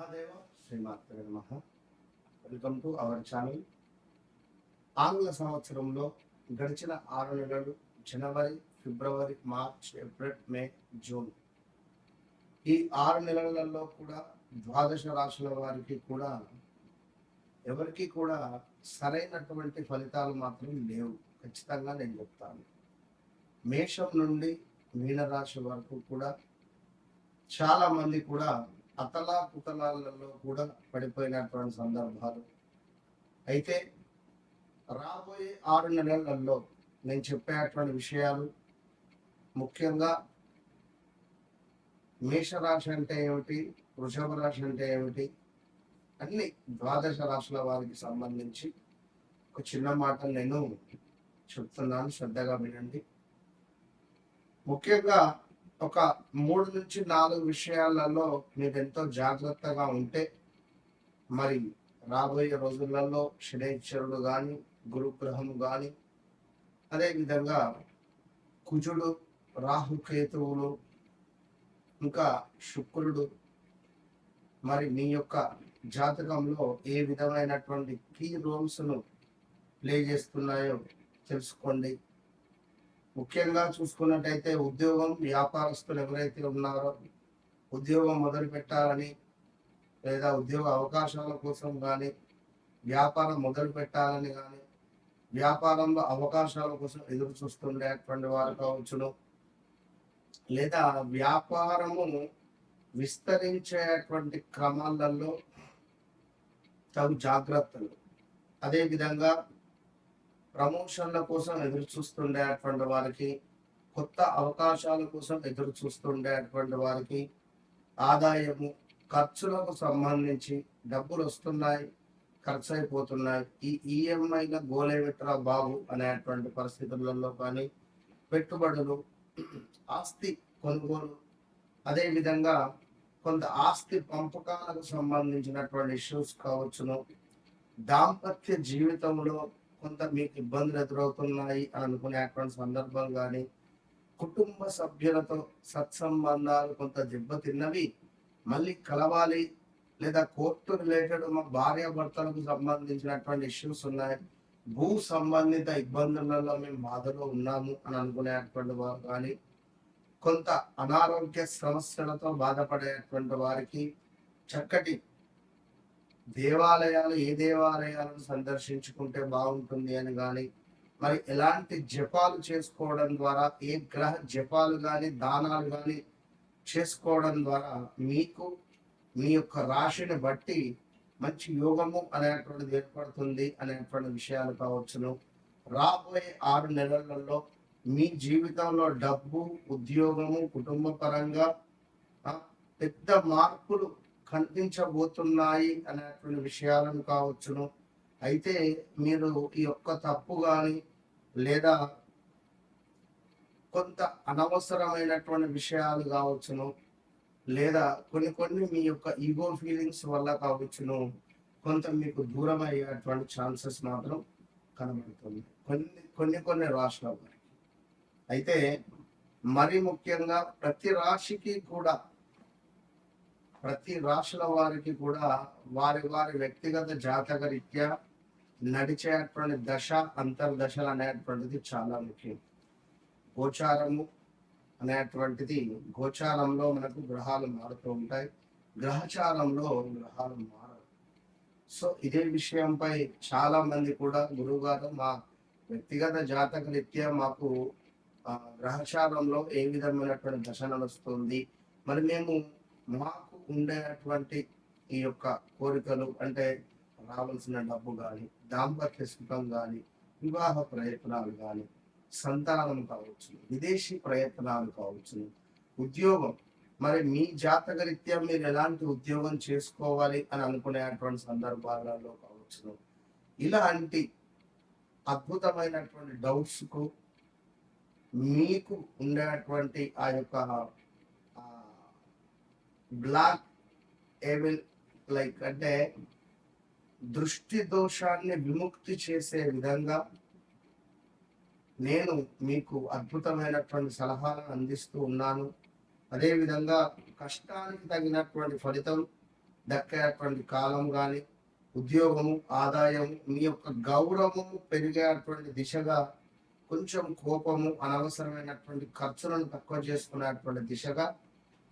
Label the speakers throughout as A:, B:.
A: మహాదేవ శ్రీమాత్రే నమః. Welcome to our channel. ఆంగ్ల సంవత్సరంలో గడిచిన 6 నెలలు జనవరి, ఫిబ్రవరి, మార్చ్, ఏప్రిల్, మే, జూన్ ఈ 6 నెలలలో కూడా ద్వాదశ రాశుల వారికి కూడా ఎవరికి కూడా సరైనటువంటి ఫలితాలు మాత్రం లేవు. ఖచ్చితంగా నేను చెప్తాను. మేషం నుండి మీనరాశి వరకు కూడా చాలా మంది కూడా అతలాకుతలాలలో కూడా పడిపోయినటువంటి సందర్భాలు. అయితే రాబోయే 6 నెలలలో నేను చెప్పేటువంటి విషయాలు ముఖ్యంగా మేషరాశి అంటే ఏమిటి, వృషభ రాశి అంటే ఏమిటి, అన్ని ద్వాదశ రాశుల వారికి సంబంధించి ఒక చిన్న మాట నేను చెప్తున్నాను, శ్రద్ధగా వినండి. ముఖ్యంగా ఒక 3 నుంచి 4 విషయాలలో మీరు ఎంతో జాగ్రత్తగా ఉంటే మరి రాబోయే రోజులలో శనైశ్వరుడు కానీ, గురుగ్రహం కానీ, అదేవిధంగా కుజుడు, రాహుకేతువులు, ఇంకా శుక్రుడు మరి మీ యొక్క జాతకంలో ఏ విధమైనటువంటి కీ రోల్స్ను ప్లే చేస్తున్నాయో తెలుసుకోండి. ముఖ్యంగా చూసుకున్నట్టయితే ఉద్యోగం, వ్యాపారస్తులు ఎవరైతే ఉన్నారో ఉద్యోగం మొదలు పెట్టాలని లేదా ఉద్యోగ అవకాశాల కోసం కానీ, వ్యాపారం మొదలు పెట్టాలని కానీ, వ్యాపారంలో అవకాశాల కోసం ఎదురు చూస్తుండేటువంటి వారు కావచ్చును, లేదా వ్యాపారము విస్తరించేటువంటి క్రమాలలో తగు జాగ్రత్తలు, అదేవిధంగా ప్రమోషన్ల కోసం ఎదురు చూస్తుండేటువంటి వారికి, కొత్త అవకాశాల కోసం ఎదురు చూస్తుండేటువంటి వారికి, ఆదాయము, ఖర్చులకు సంబంధించి డబ్బులు వస్తున్నాయి, ఖర్చు అయిపోతున్నాయి, ఈ ఈఎంఐల గోలేమిట్రా బాబు అనేటువంటి పరిస్థితులలో కానీ, పెట్టుబడులు, ఆస్తి కొనుగోలు, అదేవిధంగా కొంత ఆస్తి పంపకాలకు సంబంధించినటువంటి ఇష్యూస్ కావచ్చును, దాంపత్య జీవితంలో కొంత మీకు ఇబ్బందులు ఎదురవుతున్నాయి అని అనుకునేటువంటి సందర్భం కానీ, కుటుంబ సభ్యులతో సత్సంబంధాలు కొంత దెబ్బతిన్నవి మళ్ళీ కలవాలి, లేదా కోర్టు రిలేటెడ్ మా భార్యాభర్తలకు సంబంధించినటువంటి ఇష్యూస్ ఉన్నాయి, భూ సంబంధిత ఇబ్బందులలో మేము బాధలో ఉన్నాము అని అనుకునేటువంటి వారు కానీ, కొంత అనారోగ్య సమస్యలతో బాధపడేటువంటి వారికి చక్కటి దేవాలయాలు, ఏ దేవాలయాలను సందర్శించుకుంటే బాగుంటుంది అని కానీ, మరి ఎలాంటి జపాలు చేసుకోవడం ద్వారా, ఏ గ్రహ జపాలు కానీ దానాలు కానీ చేసుకోవడం ద్వారా మీకు మీ యొక్క రాశిని బట్టి మంచి యోగము అనేటువంటిది ఏర్పడుతుంది అనేటువంటి విషయాలు కావచ్చును. రాబోయే 6 నెలలలో మీ జీవితంలో డబ్బు, ఉద్యోగము, కుటుంబ పరంగా పెద్ద మార్పులు కనిపించబోతున్నాయి అనేటువంటి విషయాలను కావచ్చును. అయితే మీరు ఈ యొక్క తప్పు కానీ లేదా కొంత అనవసరమైనటువంటి విషయాలు కావచ్చును, లేదా కొన్ని మీ యొక్క ఈగో ఫీలింగ్స్ వల్ల కావచ్చును, కొంత మీకు దూరం అయ్యేటువంటి ఛాన్సెస్ మాత్రం కనబడుతుంది కొన్ని రాశుల వారికి. అయితే మరి ముఖ్యంగా ప్రతి రాశుల వారికి కూడా వారి వ్యక్తిగత జాతక రీత్యా నడిచేటువంటి దశ, అంతర్దశలు అనేటువంటిది చాలా ముఖ్యం. గోచారము అనేటువంటిది, గోచారంలో మనకు గ్రహాలు మారుతూ ఉంటాయి, గ్రహచారంలో గ్రహాలు మారవు. సో ఇదే విషయంపై చాలా మంది కూడా గురువుగారు మా వ్యక్తిగత జాతక రీత్యా మాకు గ్రహచారంలో ఏ విధమైనటువంటి దశ నడుస్తుంది, మరి మేము మాకు ఉండేటువంటి ఈ యొక్క కోరికలు అంటే రావాల్సిన డబ్బు కానీ, దాంపత్య సుఖం కానీ, వివాహ ప్రయత్నాలు కానీ, సంతానం కావచ్చు, విదేశీ ప్రయత్నాలు కావచ్చు, ఉద్యోగం, మరి మీ జాతక రీత్యా మీరు ఎలాంటి ఉద్యోగం చేసుకోవాలి అని అనుకునేటువంటి సందర్భాలలో కావచ్చు, ఇలాంటి అద్భుతమైనటువంటి డౌట్స్కు మీకు ఉండేటువంటి ఆ యొక్క బ్లాక్ ఏవిల్ లైక్ అంటే దృష్టి దోషాన్ని విముక్తి చేసే విధంగా నేను మీకు అద్భుతమైనటువంటి సలహాలను అందిస్తూ ఉన్నాను. అదేవిధంగా కష్టానికి తగినటువంటి ఫలితం దక్కేటువంటి కాలం కానీ, ఉద్యోగము, ఆదాయము, మీ యొక్క గౌరవము పెరిగేటువంటి దిశగా, కొంచెం కోపము, అనవసరమైనటువంటి ఖర్చులను తక్కువ చేసుకునేటువంటి దిశగా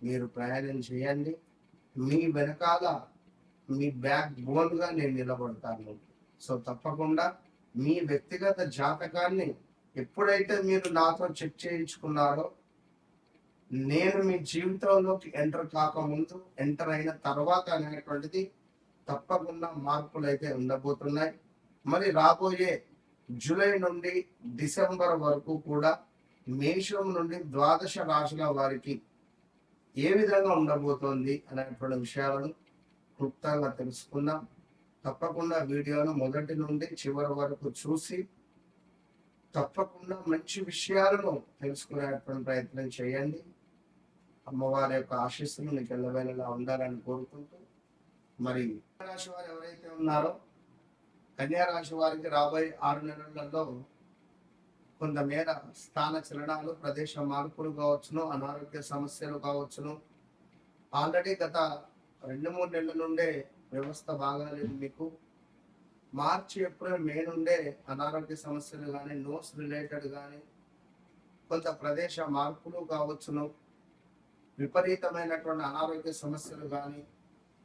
A: మీరు ప్రయాణం చేయండి. మీ వెనకాల మీ బ్యాక్ బోన్గా నేను నిలబడతాను. సో తప్పకుండా మీ వ్యక్తిగత జాతకాన్ని ఎప్పుడైతే మీరు నాతో చెక్ చేయించుకున్నారో, నేను మీ జీవితంలోకి ఎంటర్ కాకముందు, ఎంటర్ అయిన తర్వాత అనేటువంటిది తప్పకుండా మార్పులు అయితే ఉండబోతున్నాయి. మరి రాబోయే జూలై నుండి డిసెంబర్ వరకు కూడా మేషం నుండి ద్వాదశ రాశుల వారికి ఏ విధంగా ఉండబోతోంది అనేటువంటి విషయాలను క్లుప్తంగా తెలుసుకుందాం. తప్పకుండా వీడియోను మొదటి నుండి చివరి వరకు చూసి తప్పకుండా మంచి విషయాలను తెలుసుకునేటువంటి ప్రయత్నం చేయండి. అమ్మవారి యొక్క ఆశీస్సులు మీకు ఎల్లవేళలా ఉండాలని కోరుకుంటూ, మరి రాశి వారు ఎవరైతే ఉన్నారో కన్యా రాశి వారికి రాబోయే 6 నెలలలో కొంతమేర స్థాన చలనాలు, ప్రదేశ మార్పులు కావచ్చును, అనారోగ్య సమస్యలు కావచ్చును. ఆల్రెడీ గత 2-3 నెలల నుండే వ్యవస్థ బాగాలేదు మీకు. మార్చి, ఏప్రిల్, మే నుండే అనారోగ్య సమస్యలు కానీ, నోస్ రిలేటెడ్ కానీ, కొంత ప్రదేశ మార్పులు కావచ్చును, విపరీతమైనటువంటి అనారోగ్య సమస్యలు కానీ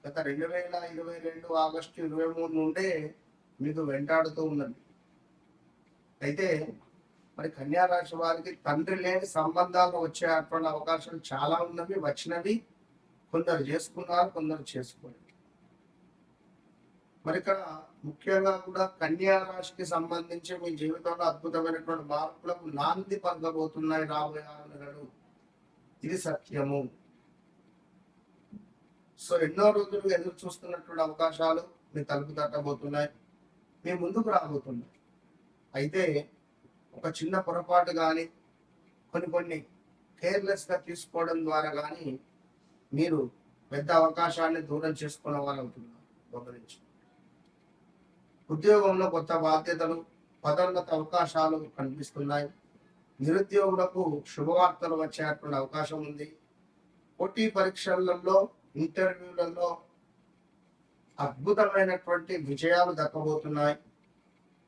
A: గత 2022 ఆగస్టు 23 నుండే మీకు వెంటాడుతూ ఉన్నది. అయితే మరి కన్యా రాశి వారికి తండ్రి లేని సంబంధాలు వచ్చేటువంటి అవకాశాలు చాలా ఉన్నవి, వచ్చినవి. కొందరు చేసుకున్నారు, కొందరు చేసుకోలేదు. మరి ఇక్కడ ముఖ్యంగా కూడా కన్యా రాశికి సంబంధించి మీ జీవితంలో అద్భుతమైనటువంటి మార్పులకు నాంది పలకబోతున్నాయి రాబోయే 6 నెలలు. ఇది సత్యము. సో ఎన్నో రోజులు ఎదురు చూస్తున్నటువంటి అవకాశాలు మీ తలుపు తట్టబోతున్నాయి, మీ ముందుకు రాబోతున్నాయి. అయితే ఒక చిన్న పొరపాటు కానీ, కొన్ని కేర్లెస్గా తీసుకోవడం ద్వారా కానీ మీరు పెద్ద అవకాశాన్ని దూరం చేసుకునే వాళ్ళు అవుతున్నారు. గమనించి ఉద్యోగంలో కొత్త బాధ్యతలు, పదోన్నత అవకాశాలు కనిపిస్తున్నాయి. నిరుద్యోగులకు శుభవార్తలు వచ్చేటువంటి అవకాశం ఉంది. పోటీ పరీక్షలలో, ఇంటర్వ్యూలలో అద్భుతమైనటువంటి విజయాలు దక్కబోతున్నాయి.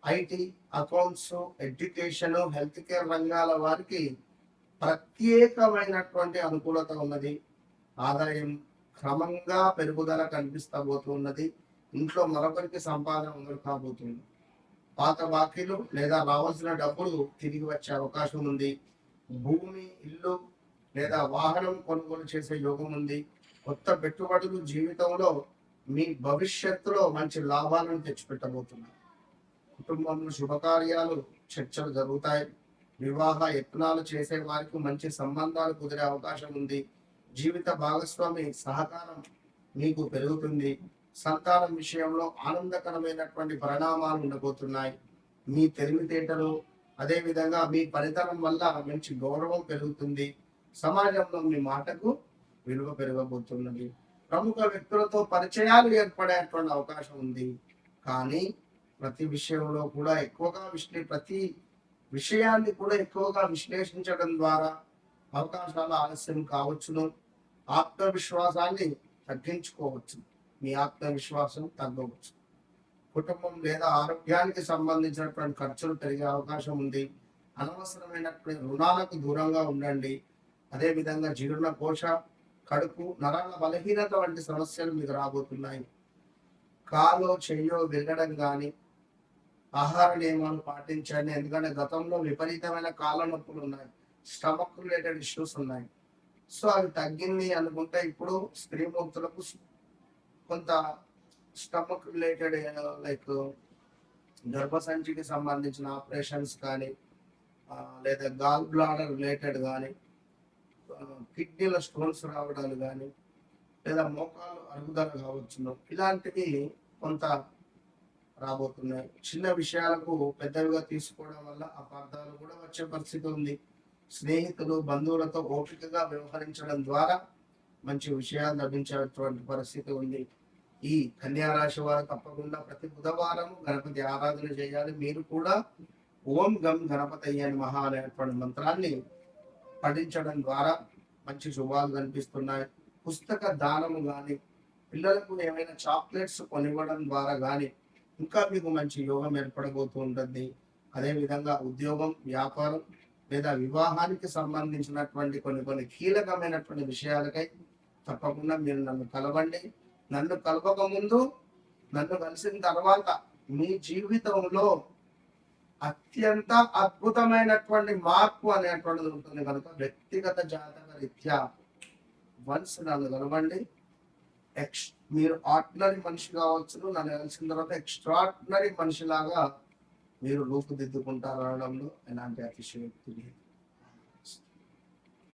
A: IT, accounts, education, health care రంగాల వారికి ప్రత్యేకమైనటువంటి అనుకూలత ఉన్నది. ఆదాయం క్రమంగా పెరుగుదల కనిపిస్తబోతున్నది. ఇంట్లో మరొకరికి సంపాదన మొదలు కాబోతుంది. పాత బాకీలు లేదా రావాల్సిన డబ్బులు తిరిగి వచ్చే అవకాశం ఉంది. భూమి, ఇల్లు లేదా వాహనం కొనుగోలు చేసే యోగం ఉంది. కొత్త పెట్టుబడులు జీవితంలో మీ భవిష్యత్తులో మంచి లాభాలను తెచ్చిపెట్టబోతున్నారు. కుటుంబంలో శుభకార్యాలు, చర్చలు జరుగుతాయి. వివాహ యత్నాలు చేసే వారికి మంచి సంబంధాలు కుదిరే అవకాశం ఉంది. జీవిత భాగస్వామి సహకారం మీకు పెరుగుతుంది. సంతానం విషయంలో ఆనందకరమైనటువంటి పరిణామాలు ఉండబోతున్నాయి. మీ తెలివితేటలు, అదేవిధంగా మీ పనితనం వల్ల మంచి గౌరవం పెరుగుతుంది. సమాజంలో మీ మాటకు విలువ పెరగబోతున్నది. ప్రముఖ వ్యక్తులతో పరిచయాలు ఏర్పడేటువంటి అవకాశం ఉంది. కానీ ప్రతి విషయంలో కూడా ప్రతి విషయాన్ని కూడా ఎక్కువగా విశ్లేషించడం ద్వారా అవకాశాలు ఆలస్యం కావచ్చును. ఆత్మవిశ్వాసాన్ని తగ్గించుకోవచ్చు. మీ ఆత్మవిశ్వాసం తగ్గవచ్చు. కుటుంబం లేదా ఆరోగ్యానికి సంబంధించినటువంటి ఖర్చులు పెరిగే అవకాశం ఉంది. అనవసరమైనటువంటి రుణాలకు దూరంగా ఉండండి. అదేవిధంగా జీర్ణకోశ, కడుపు, నరాల బలహీనత వంటి సమస్యలు మీకు రాబోతున్నాయి. కాలో చెయ్యో విరగడం కానీ, ఆహార నియమాలు పాటించండి. ఎందుకంటే గతంలో విపరీతమైన కాళ్ళ నొప్పులు ఉన్నాయి, స్టమక్ రిలేటెడ్ ఇష్యూస్ ఉన్నాయి. సో అవి తగ్గింది అనుకుంటే ఇప్పుడు స్త్రీమూర్తులకు కొంత స్టమక్ రిలేటెడ్ లైక్ గర్భసంచికి సంబంధించిన ఆపరేషన్స్ కానీ, లేదా గాల్ బ్లాడర్ రిలేటెడ్ కానీ, కిడ్నీల స్టోన్స్ రావడాలు కానీ, లేదా మోకాలు అరుగుదల కావచ్చును, ఇలాంటివి కొంత రాబోతున్నాయి. చిన్న విషయాలకు పెద్దవిగా తీసుకోవడం వల్ల అపార్థాలు కూడా వచ్చే పరిస్థితి ఉంది. స్నేహితులు, బంధువులతో ఓపికగా వ్యవహరించడం ద్వారా మంచి విషయాలు లభించేటువంటి పరిస్థితి ఉంది. ఈ కన్యా రాశి వారు తప్పకుండా ప్రతి బుధవారం గణపతి ఆరాధన చేయాలి. మీరు కూడా ఓం గం గణపతయ్య నమః అనేటువంటి మంత్రాన్ని పఠించడం ద్వారా మంచి శుభాలు కనిపిస్తున్నాయి. పుస్తక దానము కానీ, పిల్లలకు ఏమైనా చాక్లెట్స్ కొనివ్వడం ద్వారా కానీ ఇంకా మీకు మంచి యోగం ఏర్పడబోతూ ఉంటుంది. అదేవిధంగా ఉద్యోగం, వ్యాపారం లేదా వివాహానికి సంబంధించినటువంటి కొన్ని కొన్ని కీలకమైనటువంటి విషయాలకై తప్పకుండా మీరు నన్ను కలవండి. నన్ను కలవక ముందు, నన్ను కలిసిన తర్వాత మీ జీవితంలో అత్యంత అద్భుతమైనటువంటి మార్పు అనేటువంటిది ఉంటుంది కనుక వ్యక్తిగత జాతక రీత్యా వన్స్ నన్ను కలవండి. మీరు ఆర్డినరీ మనిషి కావచ్చు, నన్ను కలిసిన తర్వాత ఎక్స్ట్రాడినరీ మనిషిలాగా మీరు రూపుదిద్దుకుంటారు అనడంలో ఎలాంటి అతిశయోక్తి లేదు.